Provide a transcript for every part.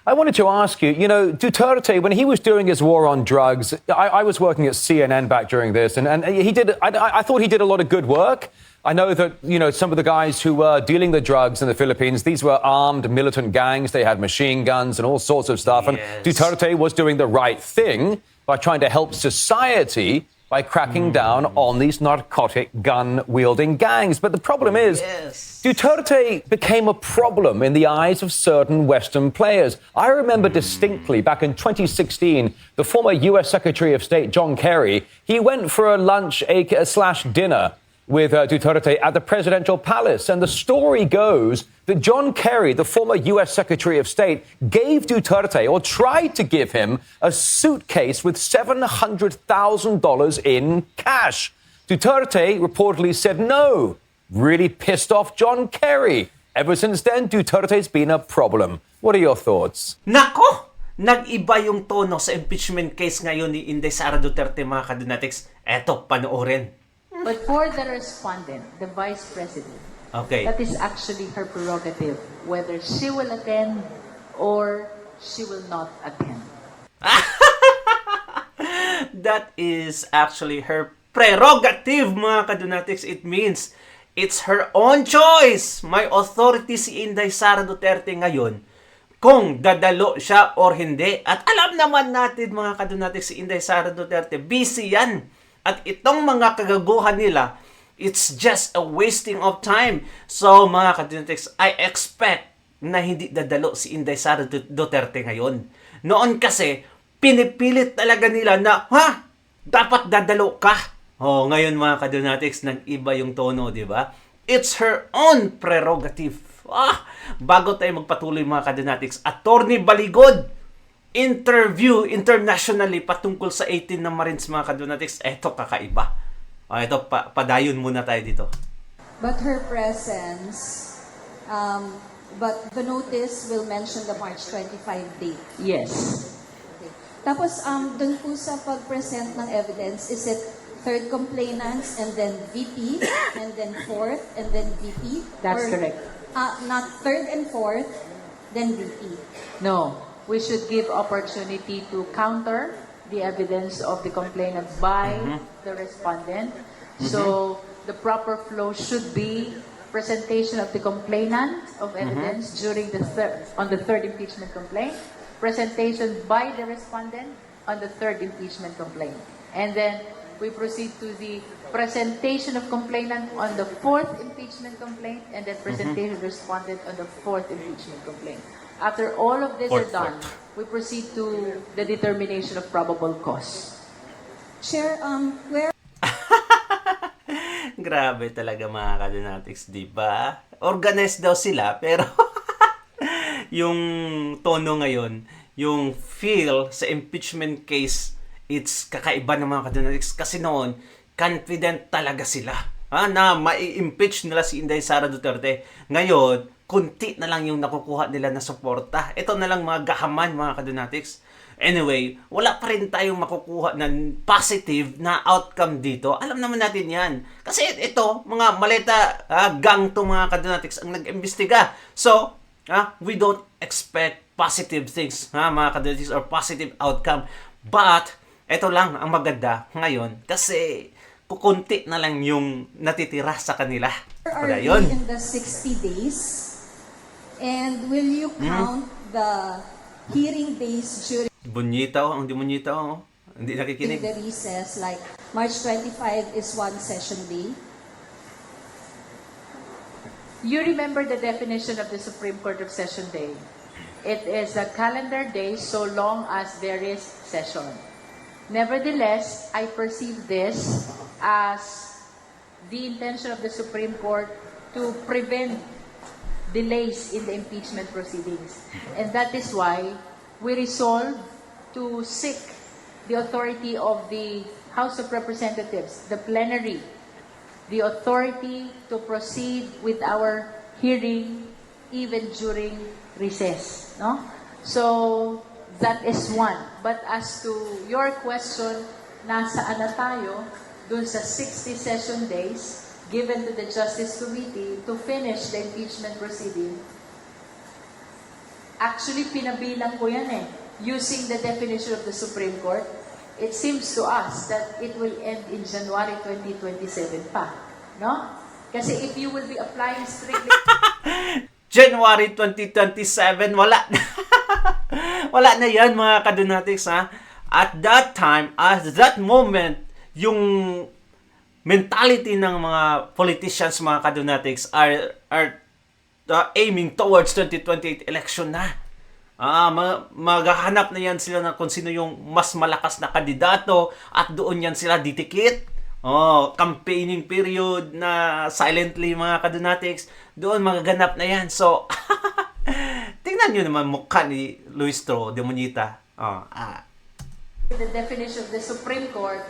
I wanted to ask you, Duterte, when he was doing his war on drugs, I was working at CNN back during this, and he did, I thought he did a lot of good work. I know that, some of the guys who were dealing the drugs in the Philippines, these were armed militant gangs. They had machine guns and all sorts of stuff. Yes. And Duterte was doing the right thing by trying to help society by cracking down on these narcotic gun-wielding gangs. But the problem is, Yes. Duterte became a problem in the eyes of certain Western players. I remember distinctly back in 2016, the former U.S. Secretary of State, John Kerry, he went for a lunch slash dinner with Duterte at the presidential palace. And the story goes that John Kerry, the former U.S. Secretary of State, gave Duterte, or tried to give him, a suitcase with $700,000 in cash. Duterte reportedly said no. Really pissed off John Kerry. Ever since then, Duterte's been a problem. What are your thoughts? Nako! Nag-iba yung tono sa impeachment case ngayon ni Inday Sara Duterte, mga kadonatics. Eto, panoorin. But for the respondent, the Vice President, Okay. that is actually her prerogative, whether she will attend or she will not attend. That is actually her prerogative, mga kadonatics. It means it's her own choice. May authority si Inday Sara Duterte ngayon kung dadalo siya or hindi. At alam naman natin, mga kadonatics, si Inday Sara Duterte, busy yan. At itong mga kagaguhan nila, it's just a wasting of time. So, mga kadonatics, I expect na hindi dadalo si Inday Sara Duterte ngayon. Noon kasi, pinipilit talaga nila na, dapat dadalo ka. Ngayon mga kadonatics, nag-iba yung tono, di ba? It's her own prerogative. Bago tayo magpatuloy mga kadonatics, Attorney Baligod, interview internationally patungkol sa 18 na Marines, mga kadonatics. Eto, kakaiba. Ito, padayon muna tayo dito. But her presence, but the notice will mention the March 25 date. Yes. Okay. Tapos, dun po sa pag-present ng evidence, is it third complainants and then VP, and then fourth, and then VP? That's Or, correct. Not third and fourth, then VP. No, we should give opportunity to counter the evidence of the complainant by the respondent. So the proper flow should be presentation of the complainant of evidence during on the third impeachment complaint, presentation by the respondent on the third impeachment complaint, and then we proceed to the presentation of complainant on the fourth impeachment complaint, and then presentation of respondent on the fourth impeachment complaint. After all of this are done, we proceed to the determination of probable cause. Chair, where Grabe talaga mga kadonatics, di ba? Organized daw sila, pero yung tono ngayon, yung feel sa impeachment case, it's kakaiba ng mga kadonatics. Kasi noon, confident talaga sila na mai-impeach nila si Inday Sara Duterte. Ngayon, kunti na lang yung nakukuha nila na suporta. Ito na lang mga gahaman, mga kadonatics. Anyway, wala pa rin tayong makukuha ng positive na outcome dito. Alam naman natin yan. Kasi ito, mga maleta gang to mga kadonatics ang nag-imbestiga. So, we don't expect positive things, mga kadonatics, or positive outcome. But, ito lang ang maganda ngayon kasi kukunti na lang yung natitira sa kanila. are we in the 60 days? And will you count the hearing days during Bunyitaw, ang dimunyitaw, hindi nakikinig. the recess? Like March 25 is one session day. You remember the definition of the Supreme Court of Session Day. It is a calendar day so long as there is session. Nevertheless, I perceive this as the intention of the Supreme Court to prevent delays in the impeachment proceedings. And that is why we resolve to seek the authority of the House of Representatives, the plenary, the authority to proceed with our hearing even during recess. No? So, that is one. But as to your question, nasaan na tayo dun sa 60 session days given to the Justice Committee to finish the impeachment proceeding, Actually, pinabilang ko yan eh. Using the definition of the Supreme Court, it seems to us that it will end in January 2027 pa. No? Kasi if you will be applying strictly... January 2027, wala na. Wala na yan mga kadonatics ha. At that time, at that moment, yung mentality ng mga politicians, mga kadonatics, are aiming towards 2028 election na. Maghahanap na yan sila na kung sino yung mas malakas na kandidato at doon yan sila ditikit. Campaigning period na silently mga kadonatics, doon magaganap na yan. So, tingnan nyo naman mukha ni Luis Tro de Monita. The definition of the Supreme Court,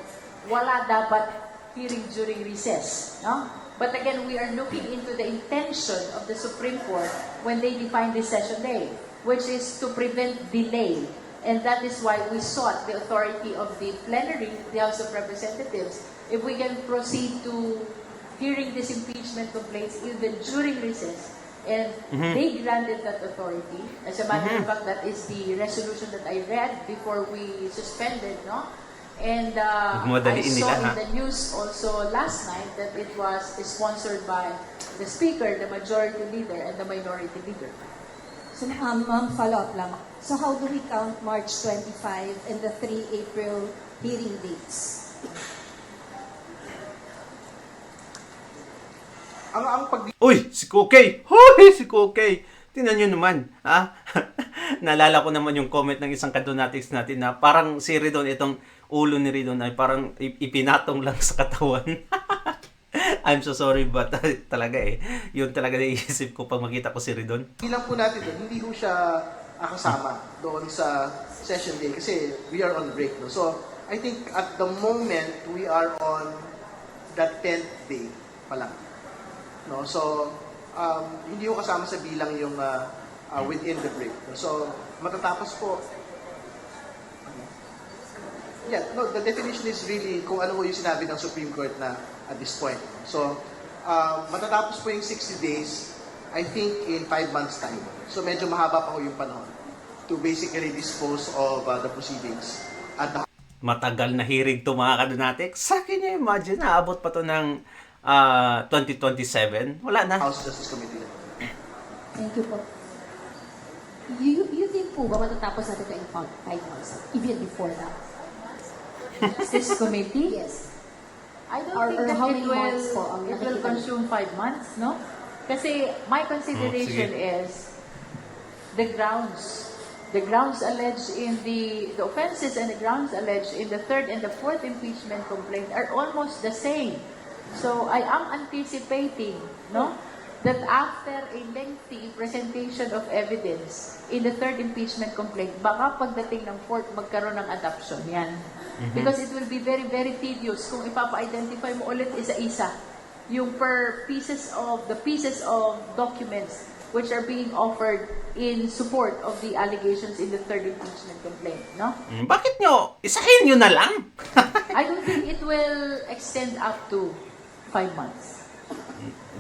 wala dapat hearing during recess. No? But again, we are looking into the intention of the Supreme Court when they define this session day, which is to prevent delay. And that is why we sought the authority of the plenary, the House of Representatives, if we can proceed to hearing these impeachment complaints even during recess. And they granted that authority. As a matter of fact, that is the resolution that I read before we suspended, no? And I saw in the news also last night that it was sponsored by the Speaker, the Majority Leader, and the Minority Leader. So, ma'am, follow-up lang. So, how do we count March 25 and the 3 April hearing dates? Uy, si Kukay! Hoy, si Kukay! Tingnan nyo naman, ha? Naalala ko naman yung comment ng isang kadonatics natin na parang si Ridon, itong ulo ni Ridon ay parang ipinatong lang sa katawan. I'm so sorry, but talaga yun talaga naiisip ko pag makita ko si Ridon. Bilang po natin doon, hindi po siya kasama doon sa session day kasi we are on break. No? So, I think at the moment, we are on that 10th day pa lang. No? So, hindi ko kasama sa bilang yung within the break. No? So, matatapos po. Yeah, no, the definition is really kung ano po yung sinabi ng Supreme Court na at this point. So, matatapos po yung 60 days, I think in 5 months time. So, medyo mahaba pa po yung panahon to basically dispose of the proceedings at the Matagal na hearing to mga kadonatics. Sa akin niya, imagine, naabot pa to ng 2027. Wala na. House Justice Committee. Thank you po. You think po ba matatapos natin ito in 5 months? Even before that? This committee? Yes. I don't Or think that how it many will, months po ang it will nakikita consume 5 months, no? Kasi my consideration sige. is the grounds. The grounds alleged in the offenses and the grounds alleged in the third and the fourth impeachment complaint are almost the same. So I am anticipating, no, that after a lengthy presentation of evidence in the third impeachment complaint, baka pagdating ng fourth magkaroon ng adoption yan. Because it will be very, very tedious kung ipapa-identify mo ulit isa-isa yung pieces of documents which are being offered in support of the allegations in the third impeachment complaint, no? Bakit nyo? Isahin nyo na lang. I don't think it will extend up to 5 months.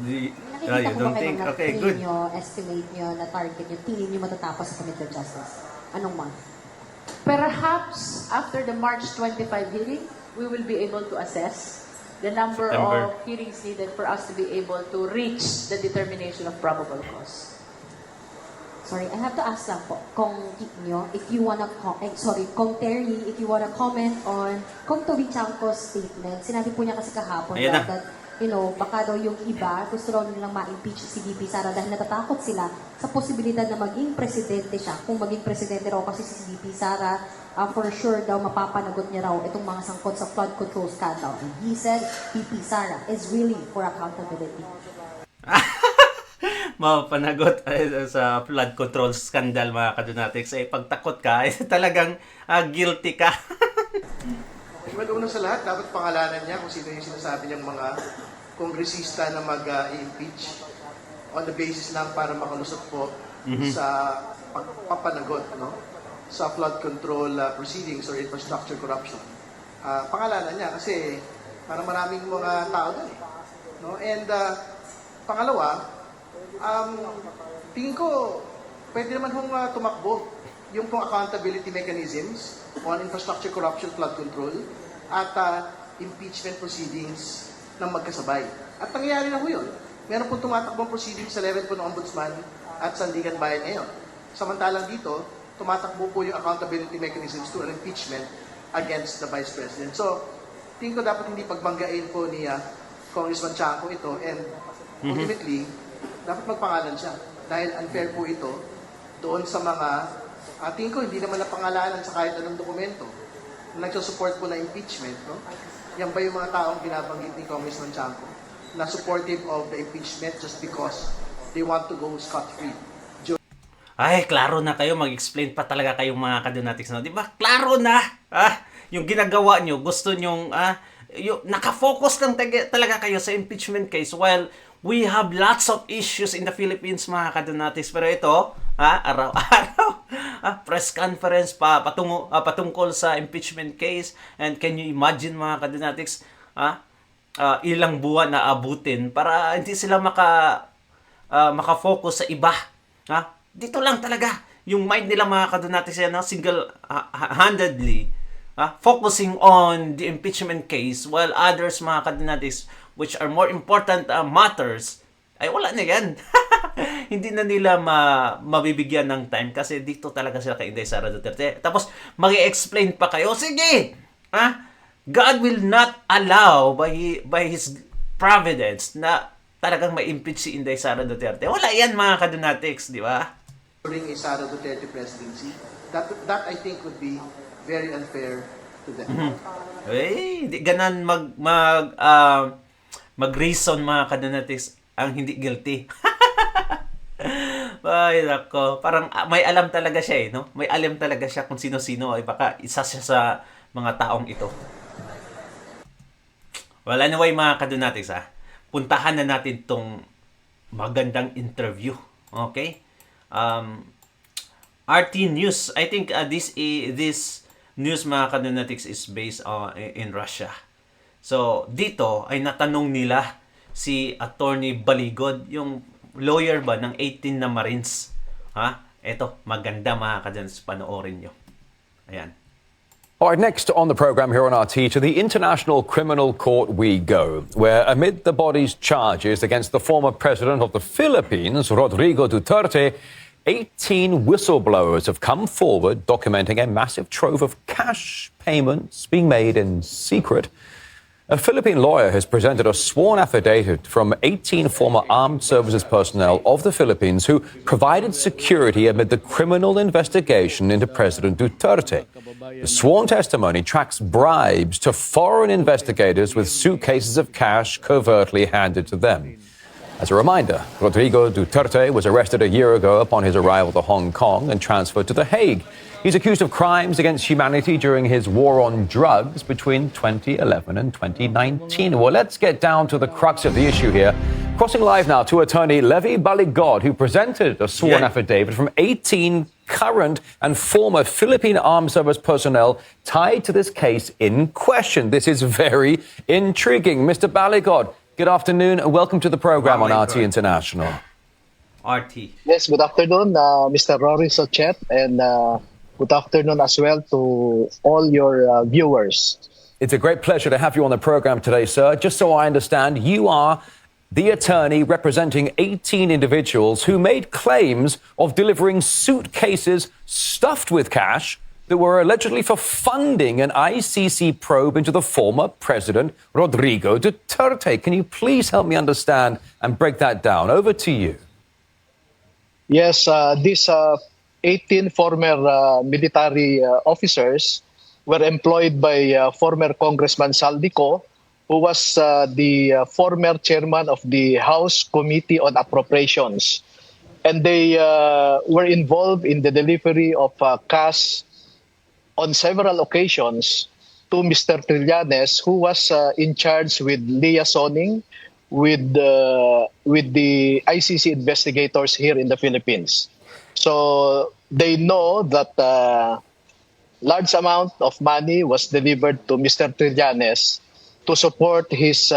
Nakikita You ko don't ba kayo think? na Okay, tingin good. nyo, estimate nyo, na target nyo, tingin nyo matatapos sa Committee of Justice? Anong month? Perhaps after the March 25 hearing, we will be able to assess the number September. of hearings needed for us to be able to reach the determination of probable cause. Sorry, I have to ask lang po, kung nyo, if you wanna, kung Terry, if you wanna comment on, kung Toby Chanco's statement, sinabi po niya kasi kahapon Ayan na. that, baka daw yung iba, gusto raw nilang ma-impeach si VP Sara dahil natatakot sila sa posibilidad na maging presidente siya. Kung maging presidente raw kasi si VP Sara, for sure daw mapapanagot niya raw itong mga sangkot sa flood control scandal. And he said, VP Sara is really for accountability. Mapanagot sa flood control scandal mga kadonatics. Pagtakot ka, talagang guilty ka. Well, una sa lahat, dapat pangalanan niya kung sino yung sinasabi niyang mga kongresista na mag-impeach on the basis lang para makalusot po sa pagpapanagot, no? Sa flood control proceedings or infrastructure corruption. Pangalanan niya kasi parang maraming mga tao doon no? And pangalawa, tingin ko pwede naman hong tumakbo yung pong accountability mechanisms on infrastructure corruption, flood control, at impeachment proceedings ng magkasabay. At nangyayari na ho yun. Meron pong tumatakbong proceedings sa level po ng Ombudsman at Sandigan Bayan ngayon. Samantalang dito, tumatakbo po yung accountability mechanisms to an impeachment against the Vice President. So, tingin ko dapat hindi pagbanggain po ni Congressman Chanco ito, and ultimately, dapat magpangalan siya. Dahil unfair po ito doon sa mga, tingin ko hindi naman napangalanan sa kahit anong dokumento na nagsusupport po na impeachment. No? Yan ba yung mga taong binabanggit ni Congressman Chanco na supportive of the impeachment just because they want to go scot-free? Ay, klaro na kayo. Mag-explain pa talaga kayong mga kadonatics. No? Di ba? Klaro na! Yung ginagawa nyo, gusto nyong, yung, nakafocus lang talaga kayo sa impeachment case while we have lots of issues in the Philippines, mga kadonatics. Pero ito, araw-araw, press conference patungkol sa impeachment case. And can you imagine, mga kadonatics, ilang buwan na abutin para hindi sila makafocus sa iba. Dito lang talaga yung mind nila, mga kadonatics, single-handedly focusing on the impeachment case while others, mga kadonatics, which are more important matters, ay wala na yan. Hindi na nila mabibigyan ng time kasi dito talaga sila kay Inday Sara Duterte. Tapos mag-i-explain pa kayo, sige, God will not allow by His providence na talagang ma-impeach si Inday Sara Duterte. Wala yan, mga kadonatics, di ba? During a Sara Duterte presidency, that I think would be very unfair to them. Di ganan mag-reason, mga kadonatics, ang hindi guilty. Ay, nako. Parang may alam talaga siya, no? May alam talaga siya kung sino-sino. Ay, baka isa siya sa mga taong ito. Well, anyway, mga kadonatics, puntahan na natin tong magandang interview. Okay? RT News. I think this news, mga kadonatics, is based in Russia. So, dito ay natanong nila si Attorney Baligod, yung lawyer ba ng 18 na Marines. Ito, maganda, mga kadonatics, panoorin nyo. Ayan. All right, next on the program here on RT, to the International Criminal Court we go, where amid the body's charges against the former president of the Philippines, Rodrigo Duterte, 18 whistleblowers have come forward documenting a massive trove of cash payments being made in secret. A Philippine lawyer has presented a sworn affidavit from 18 former armed services personnel of the Philippines who provided security amid the criminal investigation into President Duterte. The sworn testimony tracks bribes to foreign investigators with suitcases of cash covertly handed to them. As a reminder, Rodrigo Duterte was arrested a year ago upon his arrival to Hong Kong and transferred to The Hague. He's accused of crimes against humanity during his war on drugs between 2011 and 2019. Well, let's get down to the crux of the issue here. Crossing live now to attorney Levi Baligod, who presented a sworn affidavit from 18 current and former Philippine Armed Service personnel tied to this case in question. This is very intriguing. Mr. Baligod, good afternoon and welcome to the program on RT International. RT. Yes, good afternoon, Mr. Rory Sochet, and good afternoon as well to all your viewers. It's a great pleasure to have you on the program today, sir. Just so I understand, you are the attorney representing 18 individuals who made claims of delivering suitcases stuffed with cash that were allegedly for funding an ICC probe into the former president, Rodrigo Duterte. Can you please help me understand and break that down? Over to you. Yes, these 18 former military officers were employed by former Congressman Saldico, who was the former chairman of the House Committee on Appropriations. And they were involved in the delivery of cash on several occasions to Mr. Trillanes, who was in charge with liaisoning with the ICC investigators here in the Philippines. So they know that large amount of money was delivered to Mr. Trillanes to support his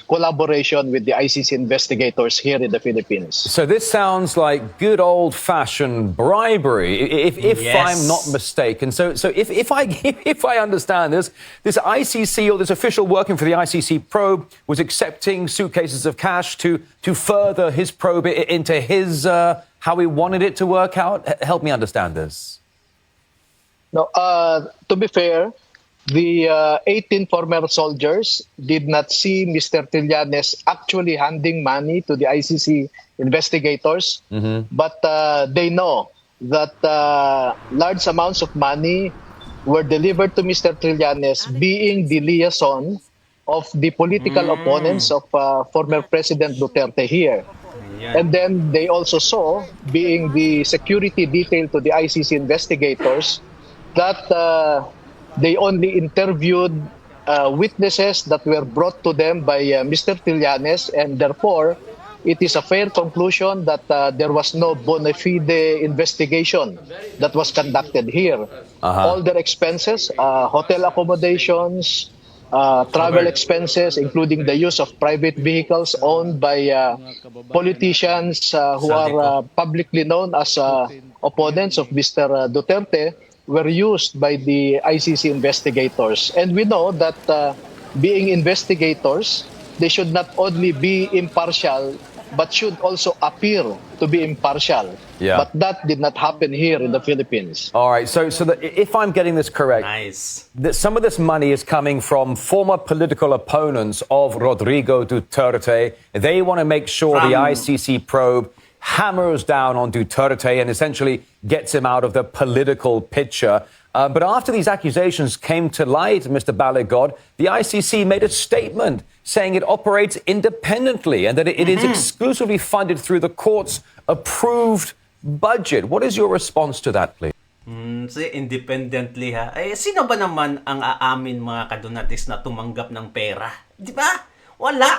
collaboration with the ICC investigators here in the Philippines. So this sounds like good old-fashioned bribery, if Yes. I'm not mistaken. So if I if I understand this ICC or this official working for the ICC probe was accepting suitcases of cash to further his probe into his how he wanted it to work out. Help me understand this. No, to be fair, the 18 former soldiers did not see Mr. Trillanes actually handing money to the ICC investigators, but they know that large amounts of money were delivered to Mr. Trillanes, being the liaison of the political opponents of former President Duterte here. And then they also saw, being the security detail to the ICC investigators, that they only interviewed witnesses that were brought to them by Mr. Trillanes, and therefore it is a fair conclusion that there was no bona fide investigation that was conducted here. All their expenses, hotel accommodations, travel expenses, including the use of private vehicles owned by politicians who are publicly known as opponents of Mr. Duterte, were used by the ICC investigators. And we know that being investigators, they should not only be impartial, but should also appear to be impartial. Yeah. But that did not happen here in the Philippines. All right, so if I'm getting this correct, Nice. that some of this money is coming from former political opponents of Rodrigo Duterte. They want to make sure the ICC probe hammers down on Duterte and essentially gets him out of the political picture. But after these accusations came to light, Mr. Baligod, the ICC made a statement saying it operates independently and that it is exclusively funded through the court's approved budget. What is your response to that, please? Say independently ha. Eh, sino ba naman ang aamin mga kadonatics na tumanggap ng pera? Di ba? Wala.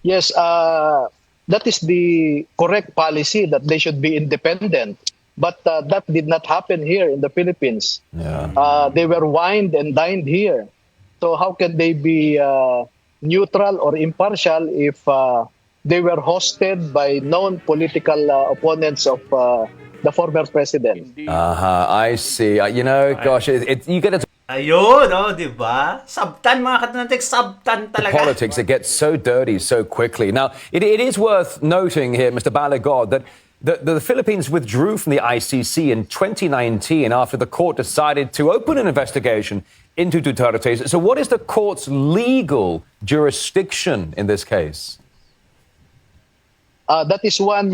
Yes, that is the correct policy, that they should be independent. But that did not happen here in the Philippines. Yeah. They were wined and dined here. So how can they be neutral or impartial if they were hosted by known political opponents of the former president? I see. You know, gosh, you get into Ayun, no, di ba? Sabtan mga kadonatics, sabtan talaga. politics, it gets so dirty so quickly. Now, it is worth noting here, Mr. Baligod, that the Philippines withdrew from the ICC in 2019 after the court decided to open an investigation into Duterte. So what is the court's legal jurisdiction in this case? That is one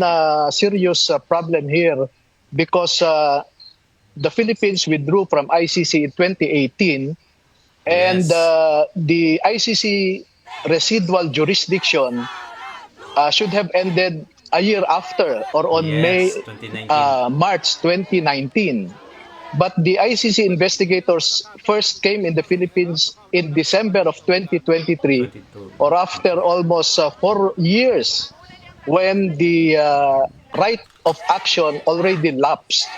serious problem here, because the Philippines withdrew from ICC in 2018, and the ICC residual jurisdiction should have ended a year after, or on Yes, 2019. March 2019. But the ICC investigators first came in the Philippines in December of 2023, or after almost 4 years, when the right of action already lapsed.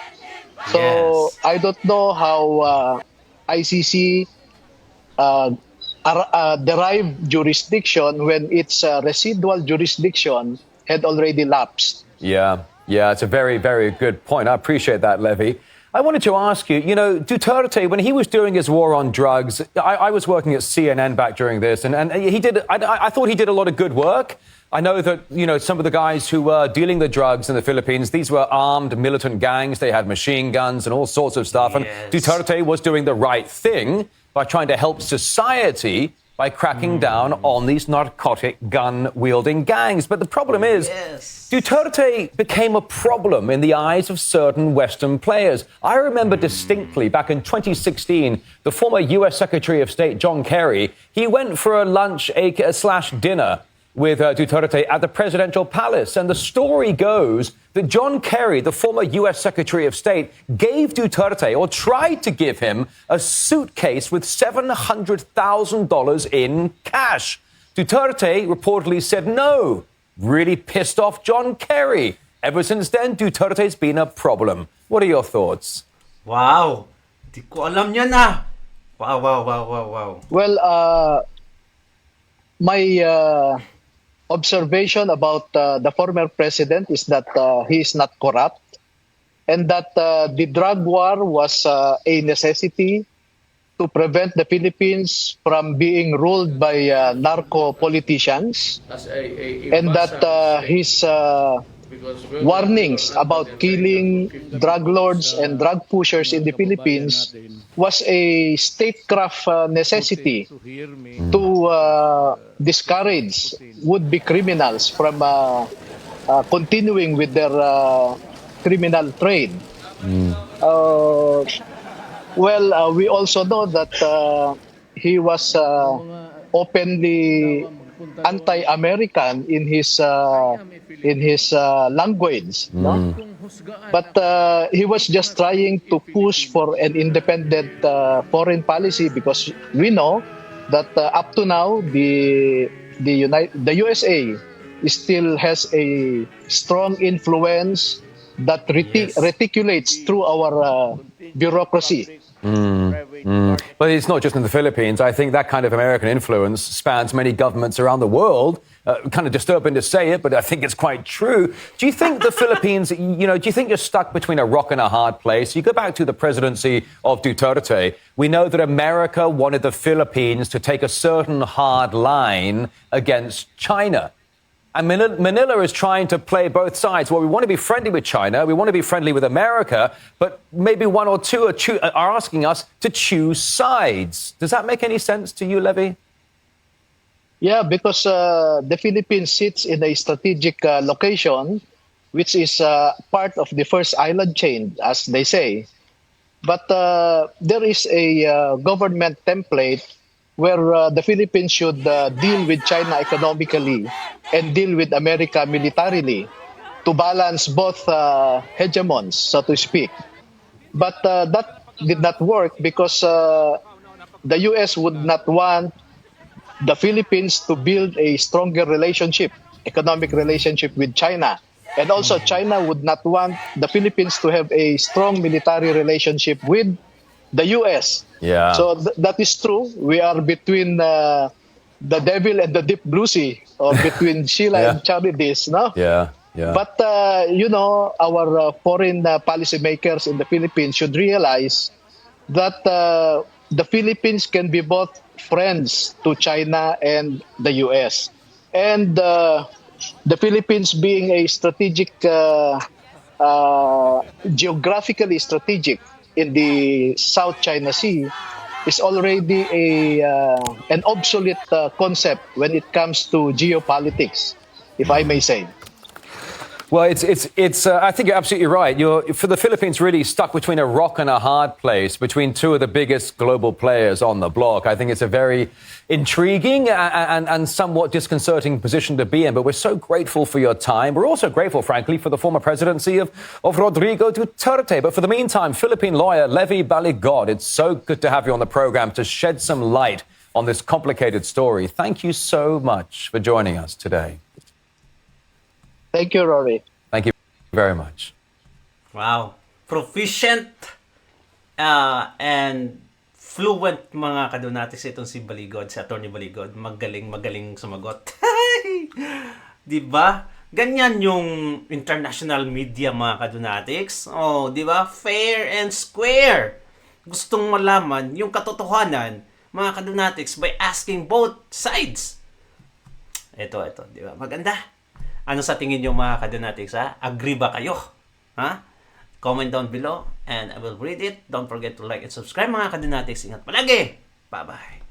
So Yes. I don't know how ICC derived jurisdiction when its residual jurisdiction had already lapsed. Yeah, it's a very, very good point. I appreciate that, Levy. I wanted to ask you, you know, Duterte, when he was doing his war on drugs, I was working at CNN back during this, and he did, I thought he did a lot of good work. I know that, you know, some of the guys who were dealing the drugs in the Philippines, these were armed militant gangs. They had machine guns and all sorts of stuff. And Yes. Duterte was doing the right thing by trying to help society by cracking down on these narcotic gun-wielding gangs. But the problem is, Yes. Duterte became a problem in the eyes of certain Western players. I remember distinctly back in 2016, the former U.S. Secretary of State, John Kerry, he went for a lunch slash dinner with Duterte at the presidential palace. And the story goes that John Kerry, the former U.S. Secretary of State, gave Duterte, or tried to give him, a suitcase with $700,000 in cash. Duterte reportedly said no. Really pissed off John Kerry. Ever since then, Duterte's been a problem. What are your thoughts? Wow. Di ko alam yan ah. Wow, wow, wow, wow, wow. Well, my observation about the former president is that he is not corrupt and that the drug war was a necessity to prevent the Philippines from being ruled by narco politicians, and that his warnings about killing drug lords and drug pushers in the Philippines was a statecraft necessity to discourage would-be criminals from continuing with their criminal trade. We also know that he was openly anti-American in his language, no? But he was just trying to push for an independent foreign policy, because we know that up to now the USA still has a strong influence that reticulates through our bureaucracy. But it's not just in the Philippines. I think that kind of American influence spans many governments around the world. Kind of disturbing to say it, but I think it's quite true. Do you think the Philippines, do you think you're stuck between a rock and a hard place? You go back to the presidency of Duterte. We know that America wanted the Philippines to take a certain hard line against China. And Manila is trying to play both sides. Well, we want to be friendly with China, we want to be friendly with America, but maybe one or two are asking us to choose sides. Does that make any sense to you, Levy? Yeah, because the Philippines sits in a strategic location, which is part of the first island chain, as they say. But there is a government template where the Philippines should deal with China economically and deal with America militarily to balance both hegemons, so to speak. But that did not work because the US would not want the Philippines to build a stronger relationship, economic relationship with China. And also China would not want the Philippines to have a strong military relationship with the US. Yeah. So that is true. We are between the devil and the deep blue sea, or between Sheila Yeah. and Charides, no? Yeah, yeah. But, our foreign policymakers in the Philippines should realize that the Philippines can be both friends to China and the US. And the Philippines being a strategic, geographically strategic in the South China Sea, is already an obsolete concept when it comes to geopolitics, if I may say. Well, it's. I think you're absolutely right. For the Philippines, really stuck between a rock and a hard place, between two of the biggest global players on the block. I think it's a very intriguing and somewhat disconcerting position to be in. But we're so grateful for your time. We're also grateful, frankly, for the former presidency of Rodrigo Duterte. But for the meantime, Philippine lawyer Levy Baligod, it's so good to have you on the program to shed some light on this complicated story. Thank you so much for joining us today. Thank you, Rory. Thank you very much. Wow. Proficient and fluent mga kadonatis itong si Baligod, si Attorney Baligod. Magaling sumagot. Di ba? Ganyan yung international media mga kadonatics. Oh, di ba? Fair and square. Gustong malaman yung katotohanan mga kadonatics by asking both sides. Ito, di ba? Maganda. Ano sa tingin nyo mga kadonatics, ha? Agree ba kayo? Ha? Comment down below and I will read it. Don't forget to like and subscribe mga kadonatics. Ingat palagi. Bye-bye.